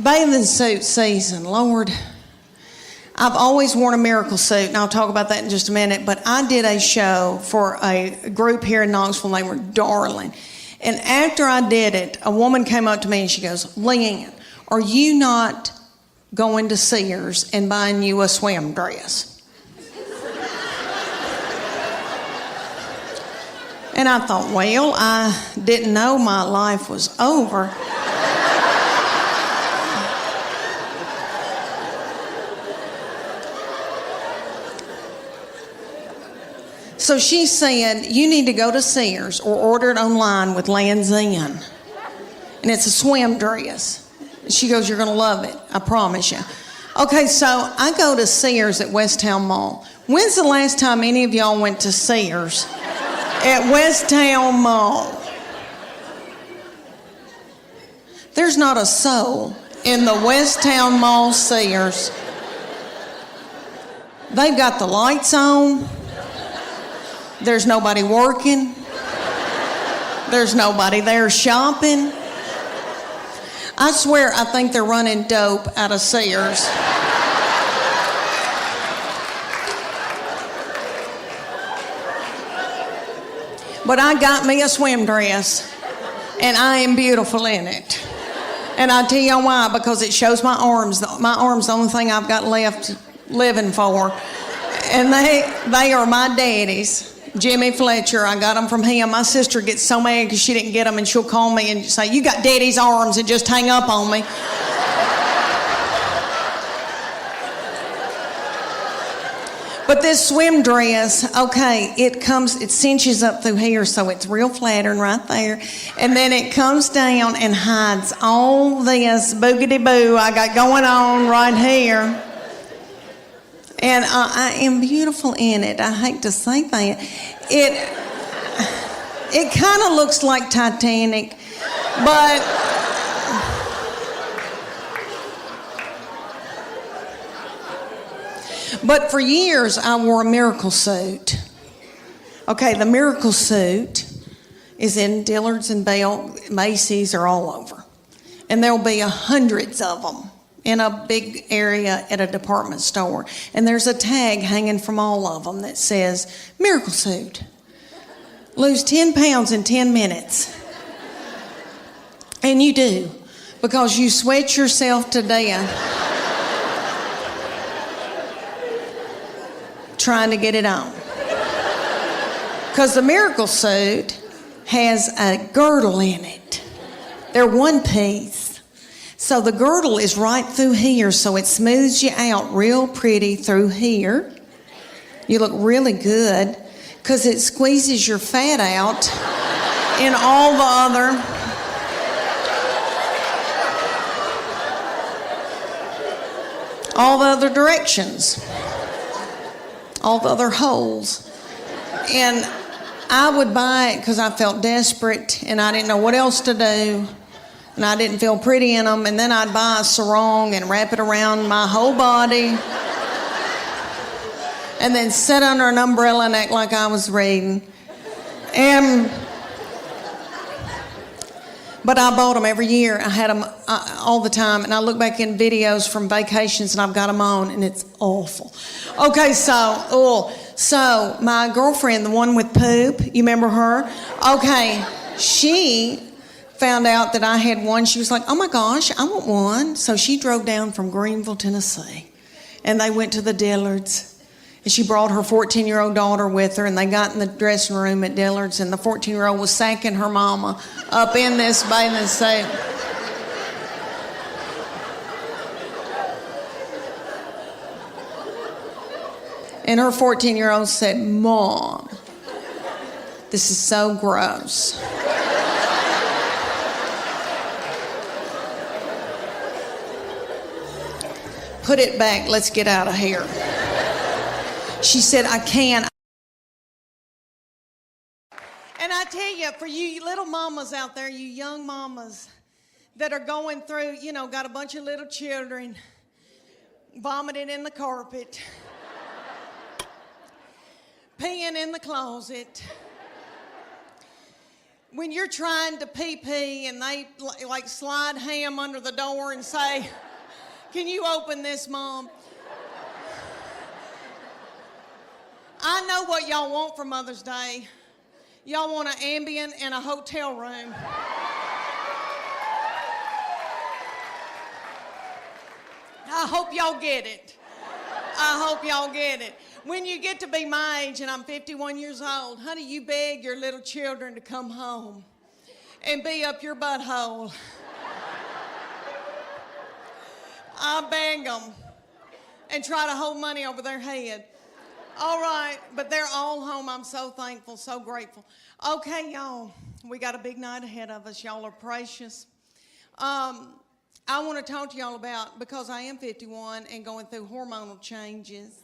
Bathing suit season, Lord. I've always worn a miracle suit, and I'll talk about that in just a minute, but I did a show for a group here in Knoxville. They were darling. And after I did it, a woman came up to me and she goes, Leanne, are you not going to Sears and buying you a swim dress? And I thought, well, I didn't know my life was over. So she said, you need to go to Sears or order it online with Land's End. And it's a swim dress. She goes, you're going to love it. I promise you. Okay, so I go to Sears at Westtown Mall. When's the last time any of y'all went to Sears at Westtown Mall? There's not a soul in the Westtown Mall Sears. They've got the lights on. There's nobody working. There's nobody there shopping. I swear I think they're running dope out of Sears. But I got me a swim dress, and I am beautiful in it. And I tell you why, because it shows my arms. My arms, the only thing I've got left living for. And they are my daddy's. Jimmy Fletcher, I got them from him. My sister gets so mad because she didn't get them, and she'll call me and say, you got daddy's arms, and just hang up on me. But this swim dress, okay, it cinches up through here, so it's real flattering right there. And then it comes down and hides all this boogity-boo I got going on right here. And I am beautiful in it. I hate to say that. It kind of looks like Titanic, but for years I wore a miracle suit. Okay, the miracle suit is in Dillard's and Bell, Macy's, or all over. And there'll be hundreds of them in a big area at a department store. And there's a tag hanging from all of them that says, miracle suit. Lose 10 pounds in 10 minutes. And you do, because you sweat yourself to death trying to get it on. Because the miracle suit has a girdle in it. They're one piece. So the girdle is right through here, so it smooths you out real pretty through here. You look really good because it squeezes your fat out in all the other directions, all the other holes. And I would buy it because I felt desperate and I didn't know what else to do. And I didn't feel pretty in them, and then I'd buy a sarong and wrap it around my whole body, and then sit under an umbrella and act like I was reading. But I bought them every year. I had them all the time, and I look back in videos from vacations, and I've got them on, and it's awful. Okay, so my girlfriend, the one with poop, you remember her? Okay, she found out that I had one. She was like, oh my gosh, I want one. So she drove down from Greenville, Tennessee, and they went to the Dillards, and she brought her 14-year-old daughter with her, and they got in the dressing room at Dillards, and the 14-year-old was sacking her mama up in this bathing suit. And her 14-year-old said, Mom, this is so gross. Put it back, let's get out of here. She said, I can't. And I tell you, for you little mamas out there, you young mamas that are going through, got a bunch of little children vomiting in the carpet, peeing in the closet, when you're trying to pee and they like slide ham under the door and say, "Can you open this, Mom?" I know what y'all want for Mother's Day. Y'all want an Ambien and a hotel room. I hope y'all get it. I hope y'all get it. When you get to be my age, and I'm 51 years old, honey, you beg your little children to come home and be up your butthole. I beg them and try to hold money over their head. All right, but they're all home. I'm so thankful, so grateful. Okay, y'all, we got a big night ahead of us. Y'all are precious. I want to talk to y'all about, because I am 51 and going through hormonal changes.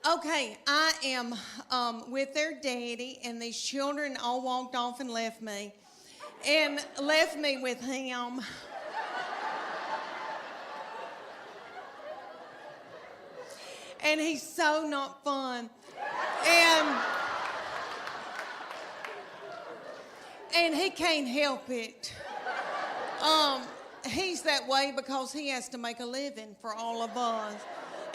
Okay, I am with their daddy, and these children all walked off and left me with him. And he's so not fun. And he can't help it. He's that way because he has to make a living for all of us.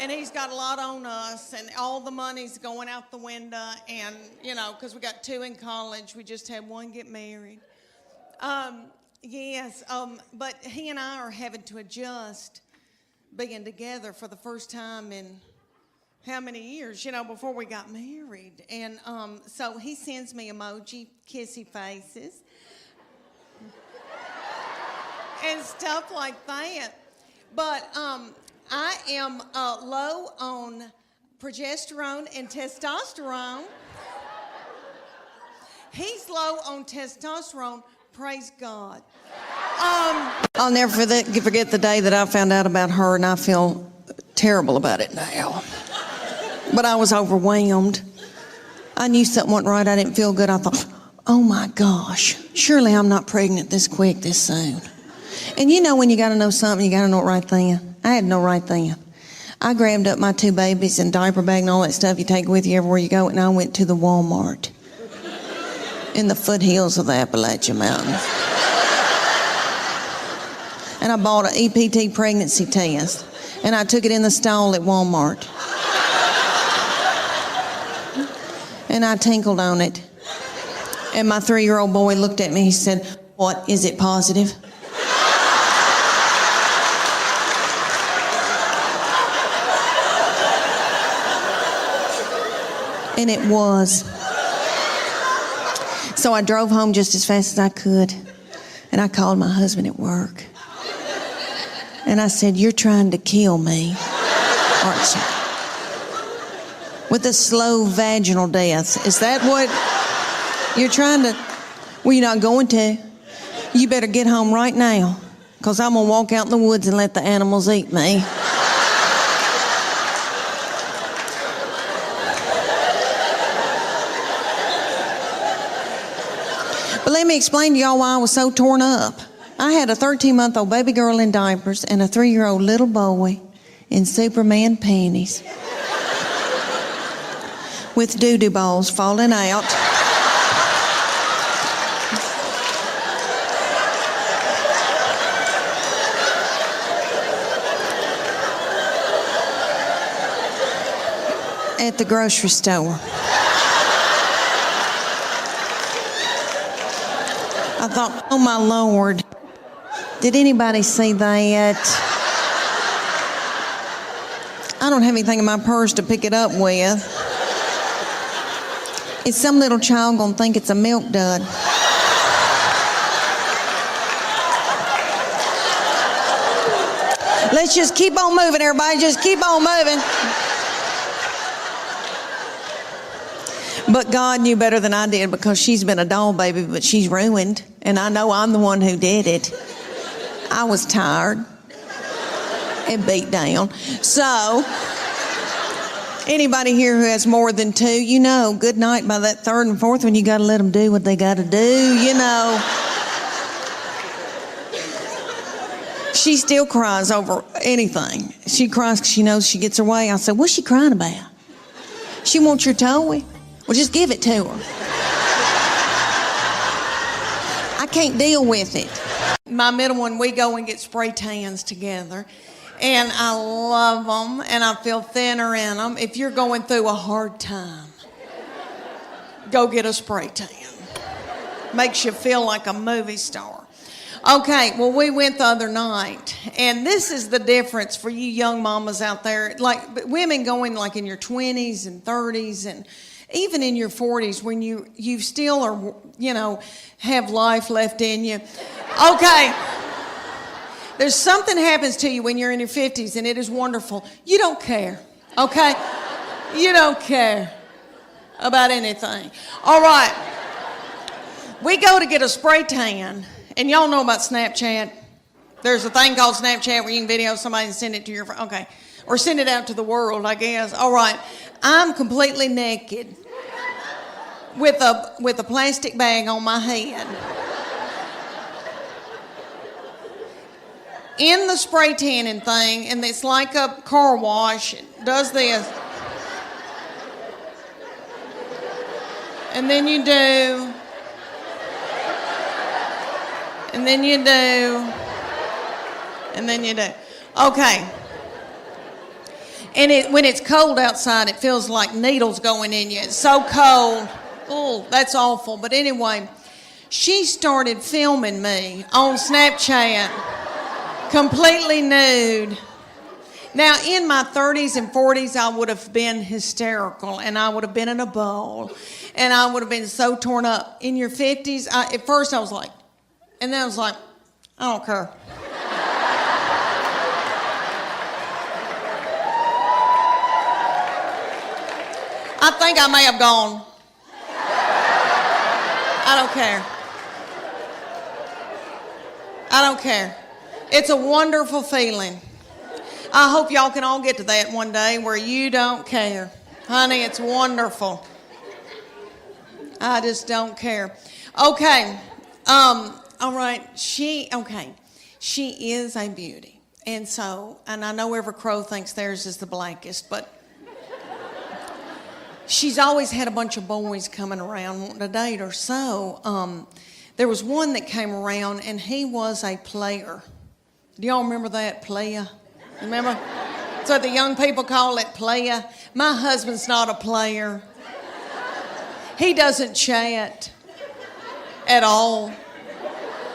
And he's got a lot on us, and all the money's going out the window. And, you know, because we got 2 in college. We just had 1 get married. But he and I are having to adjust being together for the first time in how many years, you know, before we got married. And so he sends me emoji, kissy faces, and stuff like that. But I am low on progesterone and testosterone. He's low on testosterone. Praise God. I'll never forget the day that I found out about her, and I feel terrible about it now. But I was overwhelmed. I knew something wasn't right. I didn't feel good. I thought, oh my gosh, surely I'm not pregnant this quick, this soon. And you know when you got to know something, you got to know it right then. I had to know right then. I grabbed up my 2 babies and diaper bag and all that stuff you take with you everywhere you go, and I went to the Walmart in the foothills of the Appalachian Mountains. And I bought an EPT pregnancy test, and I took it in the stall at Walmart. And I tinkled on it. And my 3-year-old boy looked at me. He said, "What, is it positive?" And it was. So I drove home just as fast as I could. And I called my husband at work. And I said, "You're trying to kill me, aren't you? With a slow vaginal death. Is that what you're trying to?" "Well, you're not going to. You better get home right now, because I'm going to walk out in the woods and let the animals eat me." But let me explain to y'all why I was so torn up. I had a 13-month-old baby girl in diapers and a 3-year-old little boy in Superman panties with doo-doo balls falling out. At the grocery store. I thought, oh my Lord, did anybody see that? I don't have anything in my purse to pick it up with. Is some little child gonna think it's a milk dud? Let's just keep on moving, everybody. Just keep on moving. But God knew better than I did, because she's been a doll baby, but she's ruined. And I know I'm the one who did it. I was tired and beat down. So, anybody here who has more than 2, you know, good night by that 3rd and 4th one. You got to let them do what they got to do, you know. She still cries over anything. She cries because she knows she gets her way. I said, "What's she crying about?" She wants your toy. Well, just give it to her. I can't deal with it. My middle one, we go and get spray tans together. And I love them, and I feel thinner in them. If you're going through a hard time, go get a spray tan. Makes you feel like a movie star. Okay, well, we went the other night, and this is the difference for you young mamas out there. Like, women going like in your 20s and 30s and even in your 40s when you still are, have life left in you. Okay. There's something happens to you when you're in your 50s, and it is wonderful. You don't care, okay? You don't care about anything. All right. We go to get a spray tan, and y'all know about Snapchat. There's a thing called Snapchat where you can video somebody and send it to your friend. Okay. Or send it out to the world, I guess. All right. I'm completely naked with a plastic bag on my head. In the spray tanning thing, and it's like a car wash. It does this. And then you do. And then you do. And then you do. Okay. And when it's cold outside, it feels like needles going in you. It's so cold. Oh, that's awful. But anyway, she started filming me on Snapchat. Completely nude. Now, in my 30s and 40s, I would have been hysterical, and I would have been in a bowl, and I would have been so torn up. In your 50s, at first I was like, and then I was like, I don't care. I think I may have gone. I don't care. I don't care. It's a wonderful feeling. I hope y'all can all get to that one day where you don't care. Honey, it's wonderful. I just don't care. Okay. All right. She is a beauty. And I know every crow thinks theirs is the blackest, but she's always had a bunch of boys coming around wanting to date her. So there was one that came around, and he was a player. Do y'all remember that, playa? Remember? So the young people call it playa. My husband's not a player. He doesn't chat at all.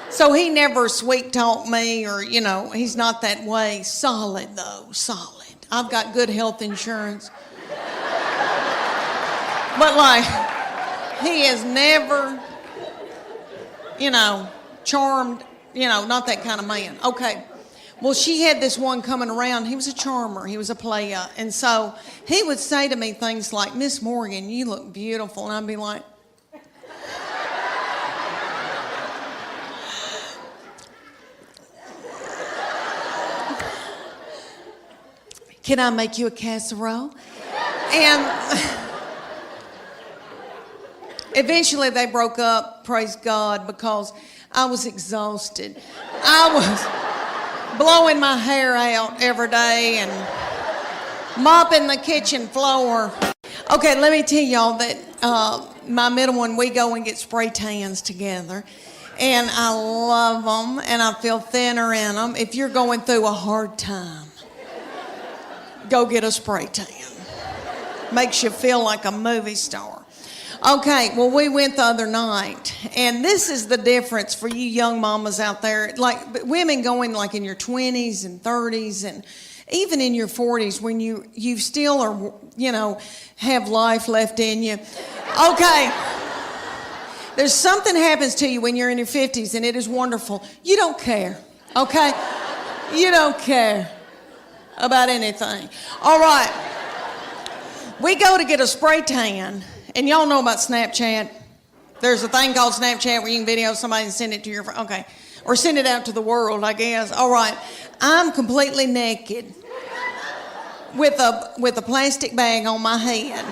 So he never sweet talked me or, he's not that way. Solid, though, solid. I've got good health insurance. But, he is never, charmed, not that kind of man. Okay. Well, she had this one coming around. He was a charmer. He was a player. And so he would say to me things like, Miss Morgan, you look beautiful. And I'd be like, can I make you a casserole? And eventually they broke up, praise God, because I was exhausted. I was blowing my hair out every day and mopping the kitchen floor. Okay, let me tell y'all that my middle one, we go and get spray tans together. And I love them, and I feel thinner in them. If you're going through a hard time, go get a spray tan. Makes you feel like a movie star. Okay, well, we went the other night, and this is the difference for you young mamas out there. Like, women going like in your 20s and 30s and even in your 40s when you still are, have life left in you. Okay. There's something happens to you when you're in your 50s, and it is wonderful. You don't care, okay? You don't care about anything. All right. We go to get a spray tan. And y'all know about Snapchat. There's a thing called Snapchat where you can video somebody and send it to your friend. Okay. Or send it out to the world, I guess. All right. I'm completely naked with a plastic bag on my head.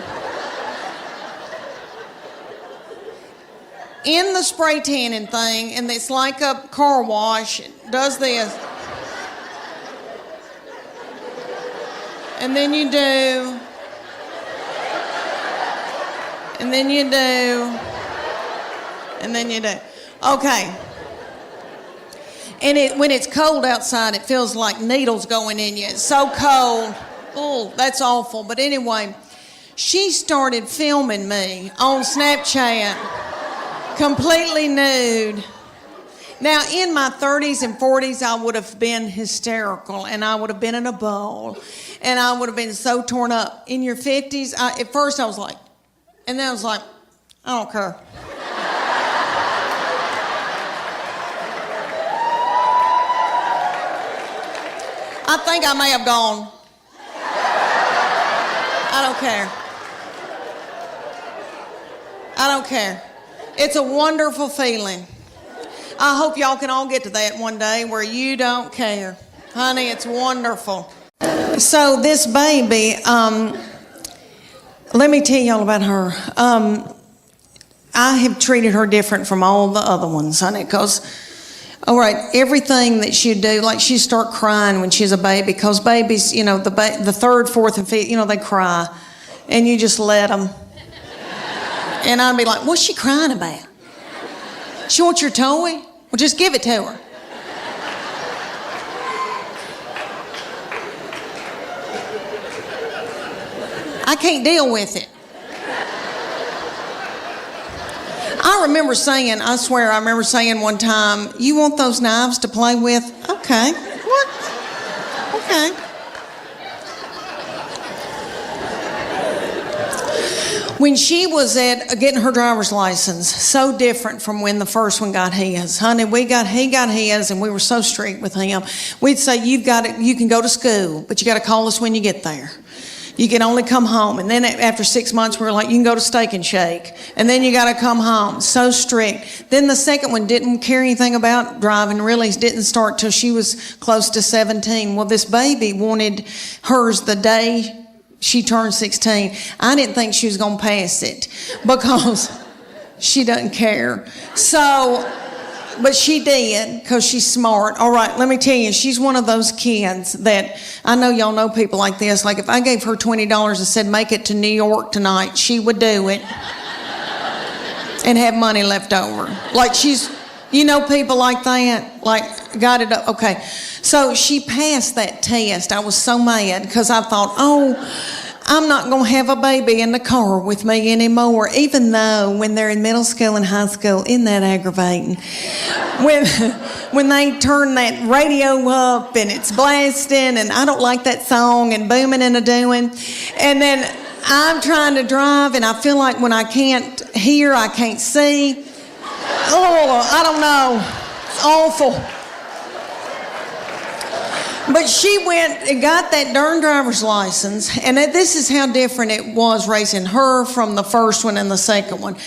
In the spray tanning thing, and it's like a car wash. It does this. And then you do. And then you do. And then you do. Okay. And when it's cold outside, it feels like needles going in you. It's so cold. Oh, that's awful. But anyway, she started filming me on Snapchat, completely nude. Now, in my 30s and 40s, I would have been hysterical, and I would have been in a bowl, and I would have been so torn up. In your 50s, at first I was like, and then I was like, I don't care. I think I may have gone. I don't care. I don't care. It's a wonderful feeling. I hope y'all can all get to that one day where you don't care. Honey, it's wonderful. So this baby, let me tell y'all about her. I have treated her different from all the other ones, honey, because, all right, everything that she'd do, like she'd start crying when she's a baby, because babies, you know, the third, fourth, and fifth, you know, they cry, and you just let them. And I'd be like, what's she crying about? She wants your toy? Well, just give it to her. I can't deal with it. I remember saying, I swear, I remember saying one time, you want those knives to play with? Okay. What? Okay. When she was at getting her driver's license, so different from when the first one got his. Honey, he got his, and we were so strict with him. We'd say, you can go to school, but you got to call us when you get there. You can only come home. And then after 6 months, we were like, you can go to Steak and Shake. And then you got to come home. So strict. Then the second one didn't care anything about driving, really didn't start till she was close to 17. Well, this baby wanted hers the day she turned 16. I didn't think she was going to pass it because she doesn't care. So, but she did because she's smart. All right, let me tell you, she's one of those kids that, I know y'all know people like this. Like if I gave her $20 and said, make it to New York tonight, she would do it and have money left over. Like she's, you know, people like that, like got it up. Okay, so she passed that test. I was so mad because I thought, oh, I'm not going to have a baby in the car with me anymore, even though when they're in middle school and high school, isn't that aggravating? When they turn that radio up and it's blasting and I don't like that song and booming and a-doing, and then I'm trying to drive and I feel like when I can't hear, I can't see. Oh, I don't know. It's awful. But she went and got that darn driver's license, and this is how different it was raising her from the first one and the second one.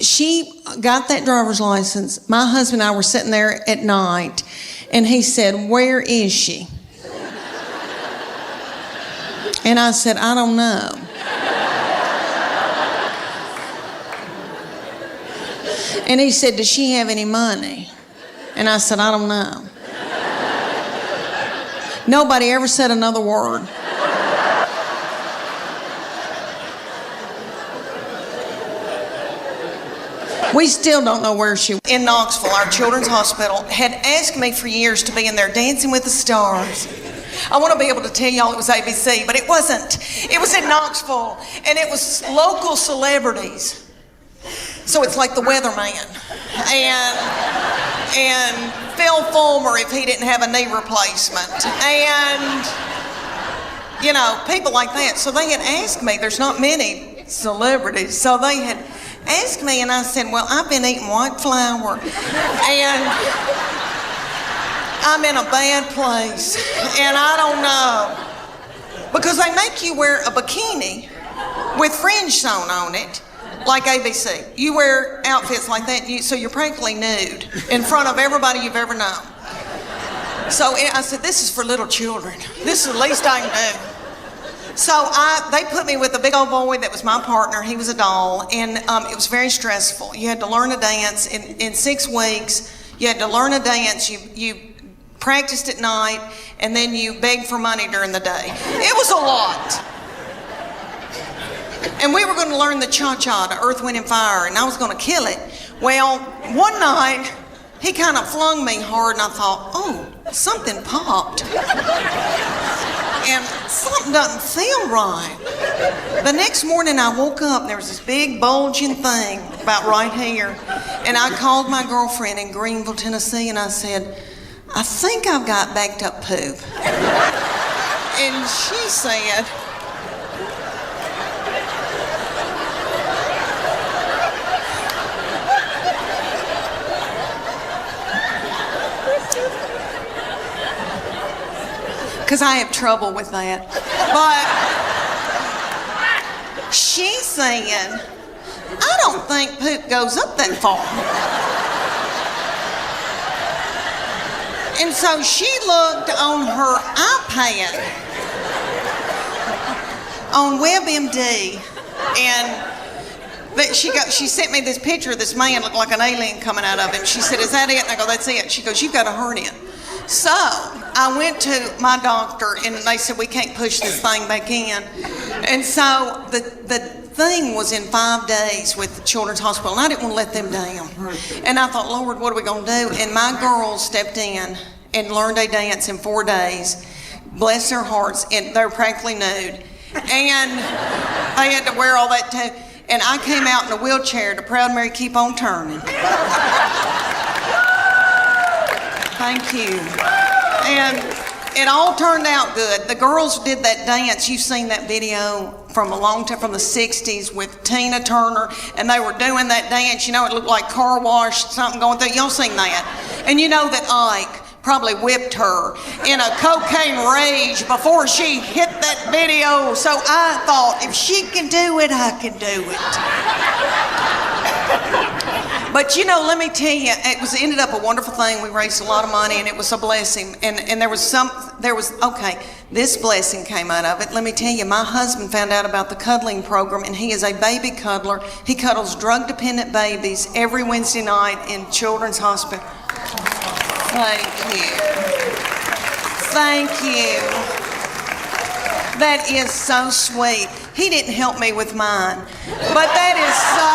She got that driver's license. My husband and I were sitting there at night, and he said, where is she? And I said, I don't know. And he said, does she have any money? And I said, I don't know. Nobody ever said another word. We still don't know where she was. In Knoxville, our children's hospital had asked me for years to be in there Dancing with the Stars. I want to be able to tell y'all it was ABC, but it wasn't. It was in Knoxville, and it was local celebrities. So it's like the weatherman and Phil Fulmer if he didn't have a knee replacement, and you know, people like that. So they had asked me, there's not many celebrities, so they had asked me, and I said, well, I've been eating white flour and I'm in a bad place and I don't know, because they make you wear a bikini with fringe sewn on it. Like ABC. You wear outfits like that, so you're practically nude in front of everybody you've ever known. So I said, this is for little children. This is the least I can do. So they put me with a big old boy that was my partner. He was a doll, and it was very stressful. You had to learn a dance in 6 weeks. You had to learn a dance. You practiced at night, and then you begged for money during the day. It was a lot. And we were going to learn the cha-cha to Earth, Wind, and Fire, and I was going to kill it. Well, one night, he kind of flung me hard, and I thought, oh, something popped. And something doesn't feel right. The next morning, I woke up, and there was this big bulging thing about right here. And I called my girlfriend in Greenville, Tennessee, and I said, I think I've got backed up poop. And she said, because I have trouble with that. But she said, I don't think poop goes up that far. And so she looked on her iPad on WebMD, and she sent me this picture of this man looked like an alien coming out of him. She said, is that it? And I go, that's it. She goes, you've got a hernia. So I went to my doctor, and they said, we can't push this thing back in. And so the thing was in 5 days with the Children's Hospital, and I didn't want to let them down. And I thought, Lord, what are we going to do? And my girls stepped in and learned a dance in 4 days. Bless their hearts, and they're practically nude. And they had to wear all that too. And I came out in a wheelchair to Proud Mary Keep On Turning. Thank you. And it all turned out good. The girls did that dance. You've seen that video from a long time, from the 60s with Tina Turner, and they were doing that dance. You know, it looked like car wash, something going through. Y'all seen that? And you know that Ike probably whipped her in a cocaine rage before she hit that video. So I thought, if she can do it, I can do it. But you know, let me tell you, it ended up a wonderful thing. We raised a lot of money, and it was a blessing. And this blessing came out of it. Let me tell you, my husband found out about the cuddling program, and he is a baby cuddler. He cuddles drug-dependent babies every Wednesday night in Children's Hospital. Thank you. Thank you. That is so sweet. He didn't help me with mine, but that is so.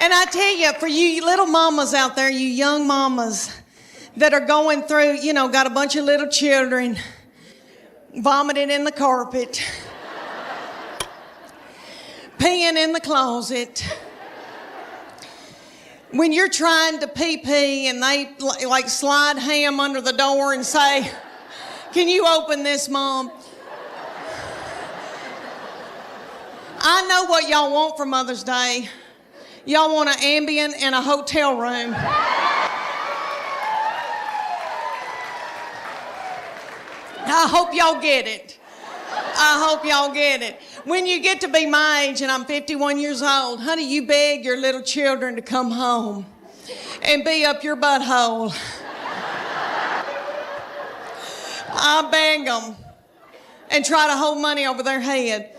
And I tell you, for you little mamas out there, you young mamas that are going through, you know, got a bunch of little children vomiting in the carpet, peeing in the closet. When you're trying to pee and they like slide ham under the door and say, can you open this, Mom? I know what y'all want for Mother's Day. Y'all want an Ambien and a hotel room. I hope y'all get it. I hope y'all get it. When you get to be my age, and I'm 51 years old, honey, you beg your little children to come home and be up your butthole. I beg them and try to hold money over their head.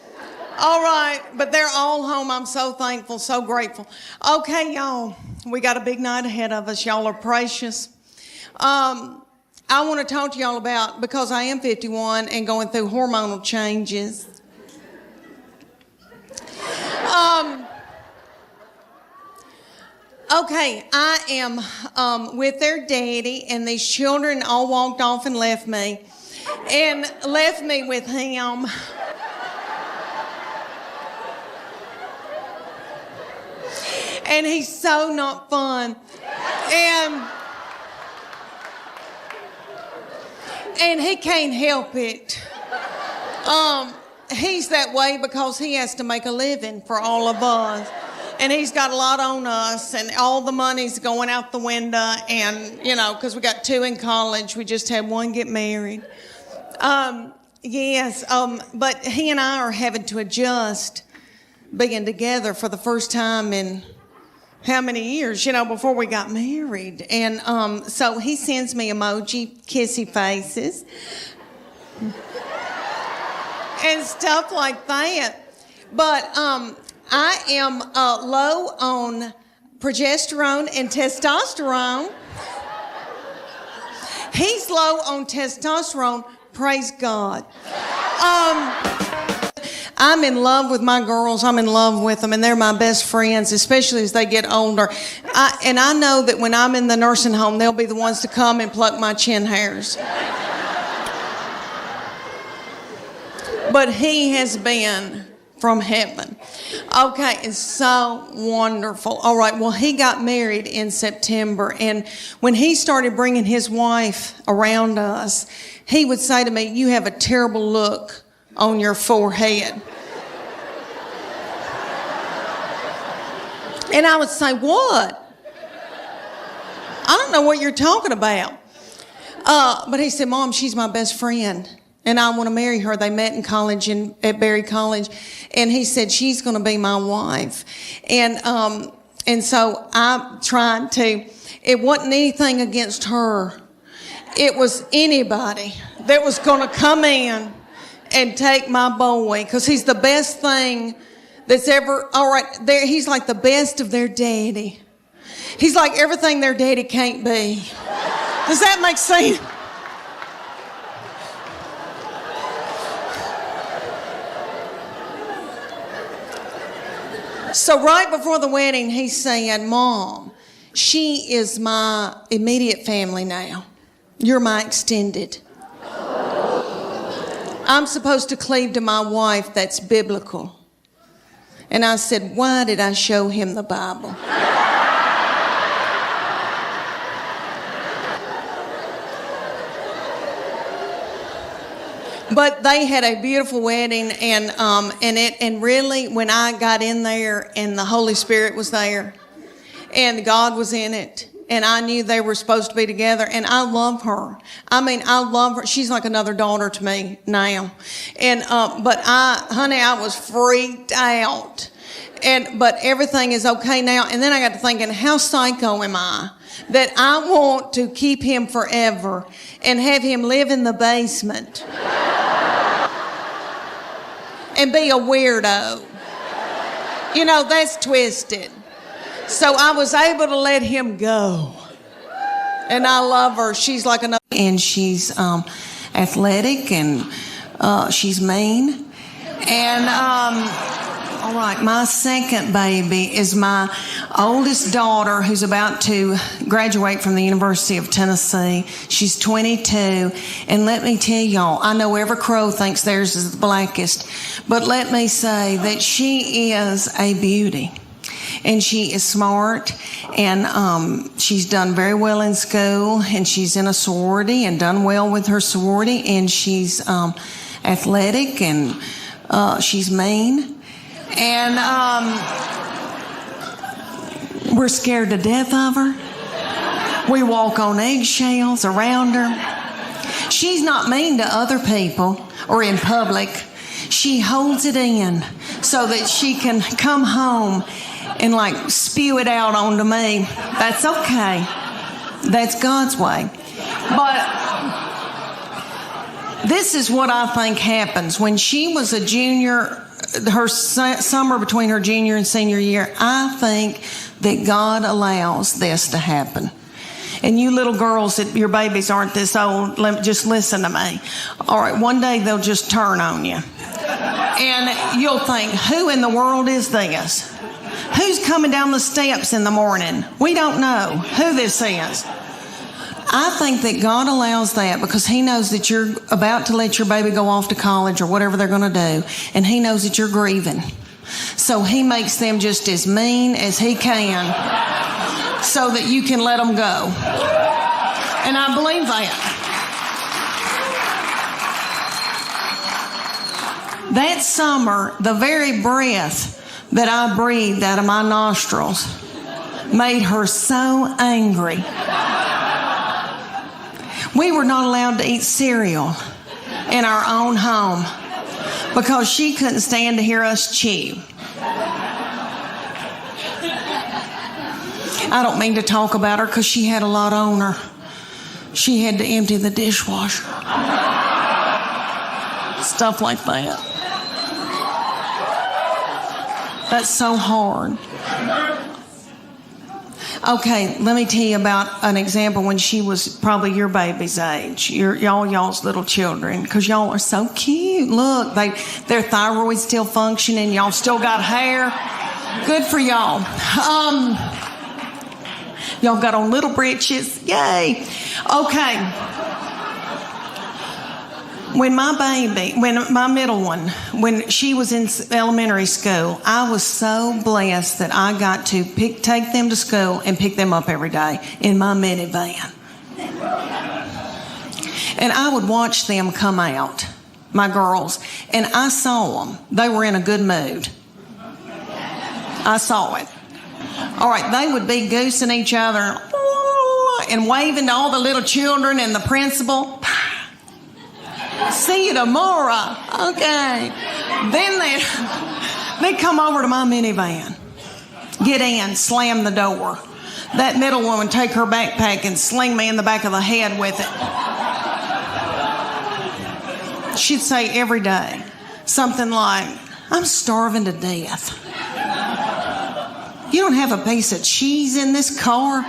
All right, but they're all home. I'm so thankful, so grateful. Okay, y'all, we got a big night ahead of us. Y'all are precious. I want to talk to y'all about, because I am 51 and going through hormonal changes. Okay, I am with their daddy, and these children all walked off and left me with him. And he's so not fun. And he can't help it. He's that way because he has to make a living for all of us. And he's got a lot on us, and all the money's going out the window. And, you know, because we got 2 in college, we just had 1 get married. But he and I are having to adjust being together for the first time in how many years, you know, before we got married. And so he sends me emoji, kissy faces, and stuff like that. But I am low on progesterone and testosterone. He's low on testosterone, praise God. I'm in love with my girls. I'm in love with them, and they're my best friends, especially as they get older. And I know that when I'm in the nursing home, they'll be the ones to come and pluck my chin hairs. But he has been from heaven. Okay, it's so wonderful. All right, well, he got married in September, and when he started bringing his wife around us, he would say to me, "You have a terrible look on your forehead." And I would say, "What? I don't know what you're talking about." But he said, "Mom, she's my best friend, and I want to marry her." They met in college at Berry College, and he said, "She's going to be my wife." And so I tried to. It wasn't anything against her. It was anybody that was going to come in and take my boy, because he's the best thing that's ever. All right, he's like the best of their daddy. He's like everything their daddy can't be. Does that make sense? So right before the wedding, he said, "Mom, she is my immediate family now. You're my extended. I'm supposed to cleave to my wife. That's biblical." And I said, "Why did I show him the Bible?" But they had a beautiful wedding, and really, when I got in there and the Holy Spirit was there and God was in it, and I knew they were supposed to be together, and I love her. I mean, I love her. She's like another daughter to me now. And but I was freaked out. But everything is okay now. And then I got to thinking, how psycho am I that I want to keep him forever and have him live in the basement and be a weirdo? You know, that's twisted. So I was able to let him go. And I love her. She's like another. And she's athletic, and she's mean. And all right, my second baby is my oldest daughter, who's about to graduate from the University of Tennessee. She's 22. And let me tell y'all, I know every crow thinks theirs is the blackest, but let me say that she is a beauty. And she is smart, and she's done very well in school, and she's in a sorority and done well with her sorority, and she's athletic, and she's mean, and we're scared to death of her. We walk on eggshells around her. She's not mean to other people or in public. She holds it in so that she can come home and like spew it out onto me. That's okay. That's God's way. But this is what I think happens. When she was a junior, her summer between her junior and senior year, I think that God allows this to happen. And you little girls, that your babies aren't this old, just listen to me. All right, one day they'll just turn on you. And you'll think, who in the world is this? Who's coming down the steps in the morning? We don't know who this is. I think that God allows that because he knows that you're about to let your baby go off to college or whatever they're going to do, and he knows that you're grieving. So he makes them just as mean as he can so that you can let them go. And I believe that. That summer, the very breath that I breathed out of my nostrils made her so angry. We were not allowed to eat cereal in our own home because she couldn't stand to hear us chew. I don't mean to talk about her because she had a lot on her. She had to empty the dishwasher. Stuff like that. That's so hard. Okay, let me tell you about an example when she was probably your baby's age, y'all's little children, because y'all are so cute. Look, their thyroid's still functioning. Y'all still got hair. Good for y'all. Y'all got on little breeches. Yay. Okay. When my middle one, when she was in elementary school, I was so blessed that I got to take them to school and pick them up every day in my minivan. And I would watch them come out, my girls, and I saw them. They were in a good mood. I saw it. All right, they would be goosing each other and waving to all the little children and the principal. See you tomorrow. Okay. Then they'd come over to my minivan, get in, slam the door. That middle one would take her backpack and sling me in the back of the head with it. She'd say every day something like, I'm starving to death. You don't have a piece of cheese in this car?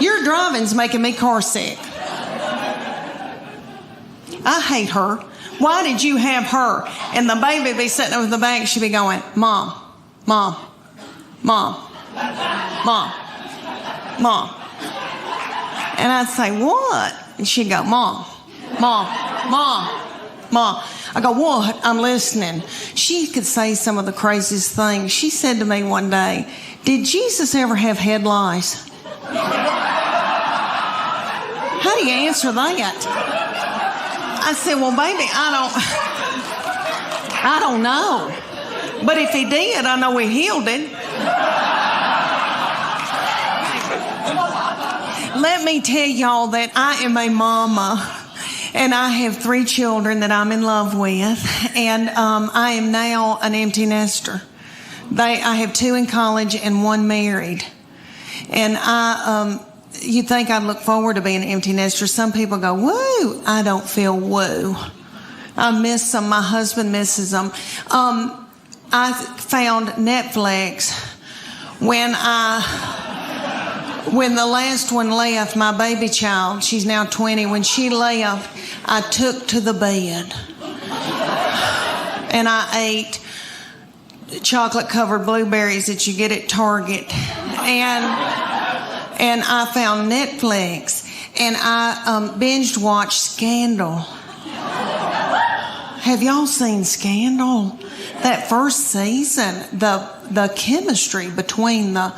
Your driving's making me car sick. I hate her. Why did you have her? And the baby would be sitting over the back. She'd be going, Mom, Mom, Mom, Mom, Mom. And I'd say, what? And she'd go, Mom, Mom, Mom, Mom. I go, what? I'm listening. She could say some of the craziest things. She said to me one day, did Jesus ever have head lice? How do you answer that? I said, well, baby, I don't know. But if he did, I know he healed it. Let me tell y'all that I am a mama, and I have 3 children that I'm in love with, and I am now an empty nester. I have 2 in college and 1 married. And you'd think I'd look forward to being an empty nester. Some people go, woo. I don't feel woo. I miss them. My husband misses them. I found Netflix when the last one left, my baby child, she's now 20, when she left, I took to the bed and I ate chocolate covered blueberries that you get at Target. And I found Netflix, and I binged watched Scandal. Have y'all seen Scandal? That first season, the chemistry between the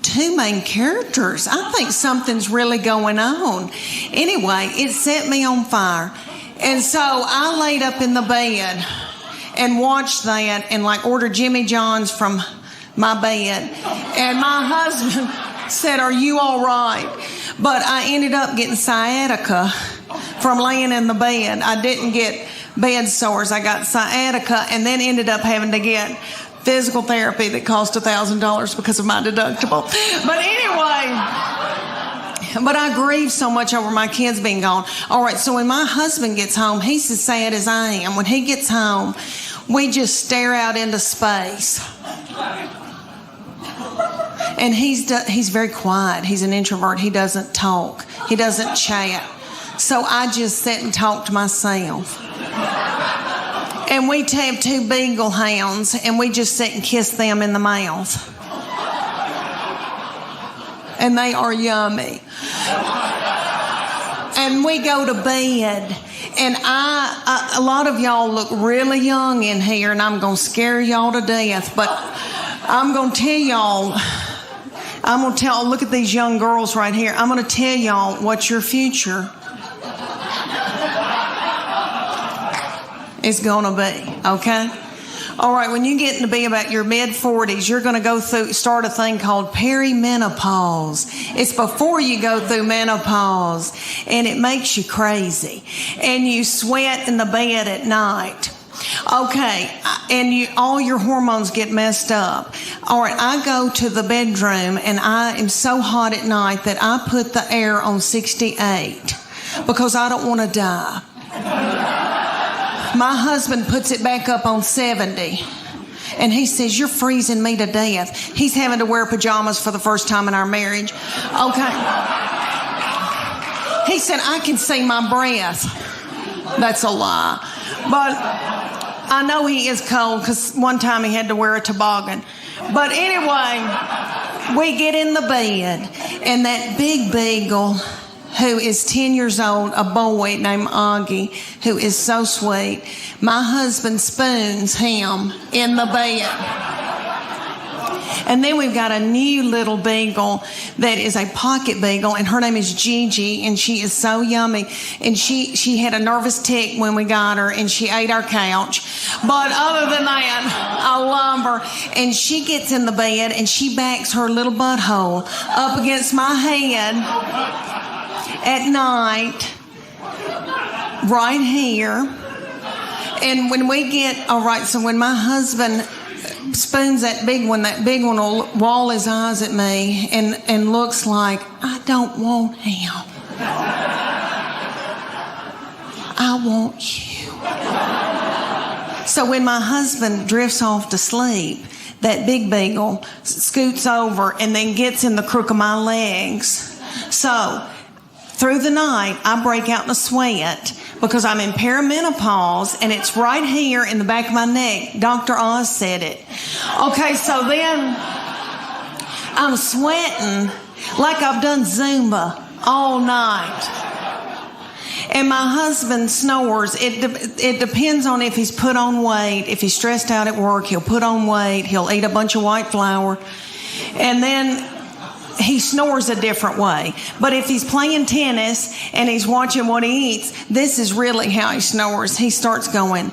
2 main characters, I think something's really going on. Anyway, it set me on fire. And so I laid up in the bed and watched that and ordered Jimmy John's from my bed. And my husband said, are you all right? But I ended up getting sciatica from laying in the bed. I didn't get bed sores. I got sciatica and then ended up having to get physical therapy that cost $1,000 because of my deductible. But anyway, I grieve so much over my kids being gone. All right, so when my husband gets home, he's as sad as I am. When he gets home, we just stare out into space. And he's very quiet. He's an introvert. He doesn't talk. He doesn't chat. So I just sit and talk to myself. And we have 2 beagle hounds, and we just sit and kiss them in the mouth. And they are yummy. And we go to bed. And a lot of y'all look really young in here, and I'm going to scare y'all to death. But I'm going to tell y'all, look at these young girls right here. I'm going to tell y'all what your future is going to be, okay? All right, when you get to be about your mid-40s, you're going to start a thing called perimenopause. It's before you go through menopause, and it makes you crazy. And you sweat in the bed at night. Okay, and all your hormones get messed up. All right, I go to the bedroom, and I am so hot at night that I put the air on 68 because I don't want to die. My husband puts it back up on 70. And he says, "You're freezing me to death." He's having to wear pajamas for the first time in our marriage. Okay. He said, "I can see my breath." That's a lie. But I know he is cold because one time he had to wear a toboggan. But anyway, we get in the bed, and that big beagle, who is 10 years old, a boy named Augie, who is so sweet, my husband spoons him in the bed. And then we've got a new little beagle that is a pocket beagle, and her name is Gigi, and she is so yummy. And she had a nervous tick when we got her, and she ate our couch. But other than that, I love her. And she gets in the bed, and she backs her little butthole up against my head at night, right here. And when we get, all right, so when my husband spoons that big one will roll his eyes at me and looks like, "I don't want him. I want you." So when my husband drifts off to sleep, that big beagle scoots over and then gets in the crook of my legs. So through the night, I break out in a sweat because I'm in perimenopause, and it's right here in the back of my neck. Dr. Oz said it. Okay, so then I'm sweating like I've done Zumba all night. And my husband snores. It depends on if he's put on weight. If he's stressed out at work, he'll put on weight. He'll eat a bunch of white flour. And then he snores a different way. But if he's playing tennis and he's watching what he eats, this is really how he snores. He starts going,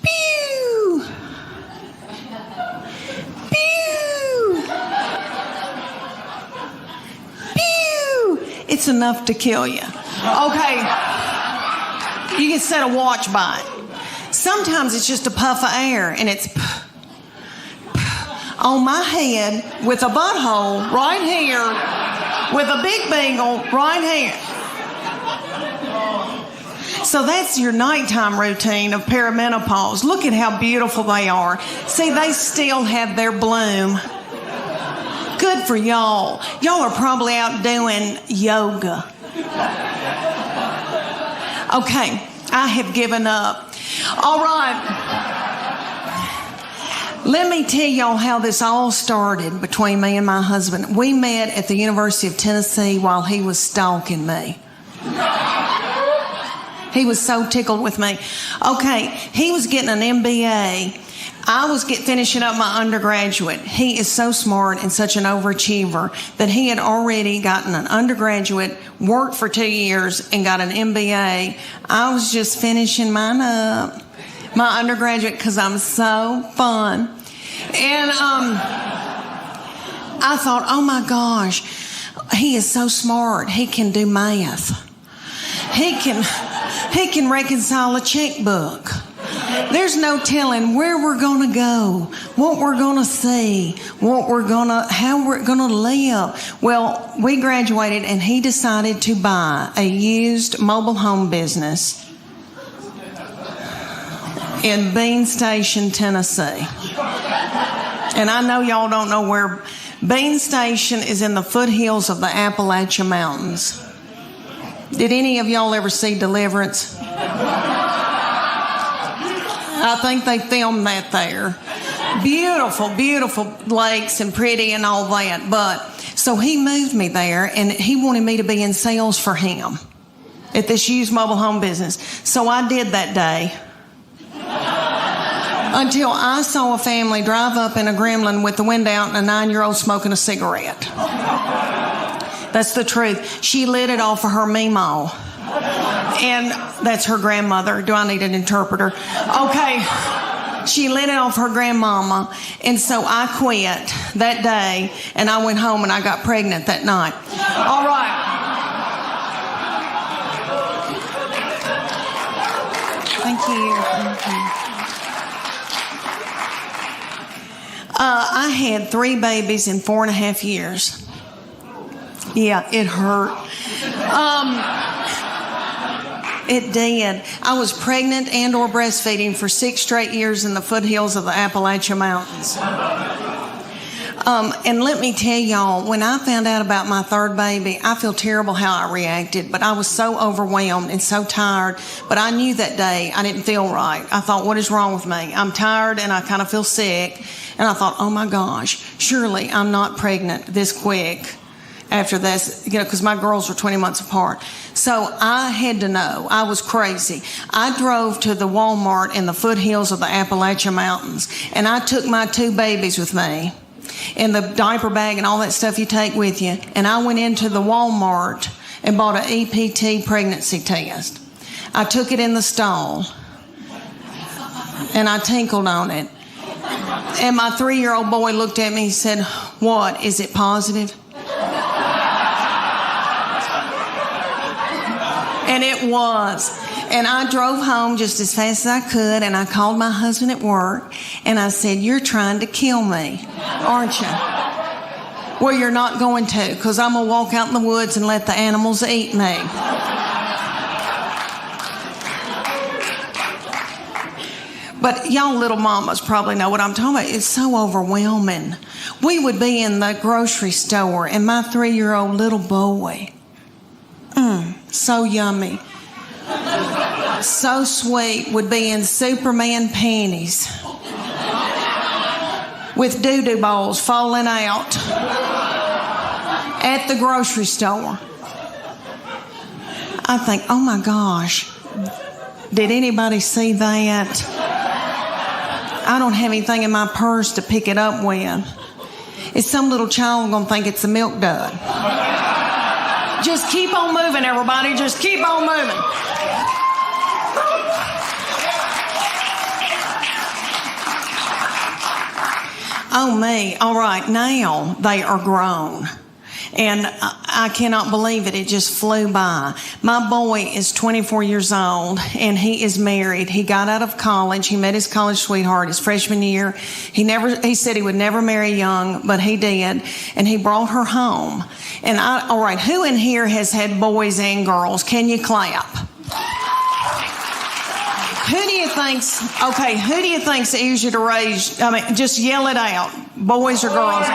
pew, pew, pew. It's enough to kill you. Okay. You can set a watch by it. Sometimes it's just a puff of air, and it's on my head with a butthole right here, with a big beagle right here. So that's your nighttime routine of perimenopause. Look at how beautiful they are. See, they still have their bloom. Good for y'all. Y'all are probably out doing yoga. Okay, I have given up. All right. Let me tell y'all how this all started between me and my husband. We met at the University of Tennessee while he was stalking me. He was so tickled with me. Okay, he was getting an MBA. I was finishing up my undergraduate. He is so smart and such an overachiever that he had already gotten an undergraduate, worked for 2 years, and got an MBA. I was just finishing mine up, my undergraduate, because I'm so fun. And I thought, oh my gosh, he is so smart. He can do math. He can reconcile a checkbook. There's no telling where we're going to go, what we're going to see, how we're going to live. Well, we graduated, and he decided to buy a used mobile home business in Bean Station, Tennessee. And I know y'all don't know where Bean Station is. In the foothills of the Appalachian Mountains. Did any of y'all ever see Deliverance? I think they filmed that there. Beautiful, beautiful lakes and pretty and all that. But so he moved me there, and he wanted me to be in sales for him at this used mobile home business. So I did that day. Until I saw a family drive up in a Gremlin with the window out and a 9-year-old smoking a cigarette. That's the truth. She lit it off of her Meemaw. And that's her grandmother. Do I need an interpreter? Okay. She lit it off her grandmama. And so I quit that day, and I went home and I got pregnant that night. All right. Thank you. Thank you. I had 3 babies in 4.5 years. Yeah, it hurt. It did. I was pregnant and or breastfeeding for 6 straight years in the foothills of the Appalachian Mountains. And let me tell y'all, when I found out about my 3rd baby, I feel terrible how I reacted, but I was so overwhelmed and so tired. But I knew that day I didn't feel right. I thought, what is wrong with me? I'm tired and I kind of feel sick. And I thought, oh my gosh, surely I'm not pregnant this quick after this, because my girls were 20 months apart. So I had to know. I was crazy. I drove to the Walmart in the foothills of the Appalachian Mountains, and I took my 2 babies with me in the diaper bag and all that stuff you take with you. And I went into the Walmart and bought an EPT pregnancy test. I took it in the stall and I tinkled on it. And my 3-year-old boy looked at me and said, "What, is it positive?" And it was. And I drove home just as fast as I could, and I called my husband at work, and I said, "You're trying to kill me, aren't you?" "Well, you're not going to, because I'm going to walk out in the woods and let the animals eat me." But y'all little mamas probably know what I'm talking about. It's so overwhelming. We would be in the grocery store, and my 3-year-old little boy, so yummy, so sweet, would be in Superman panties with doo-doo balls falling out at the grocery store. I think, oh my gosh, did anybody see that? I don't have anything in my purse to pick it up with. Is some little child going to think it's a milk dud? Just keep on moving, everybody. Just keep on moving. Oh, me. All right, now they are grown. And I cannot believe it. It just flew by. My boy is 24 years old, and he is married. He got out of college. He met his college sweetheart his freshman year. He said he would never marry young, but he did. And he brought her home. And all right, who in here has had boys and girls? Can you clap? Who do you think's easier to raise? I mean, just yell it out. Boys or girls?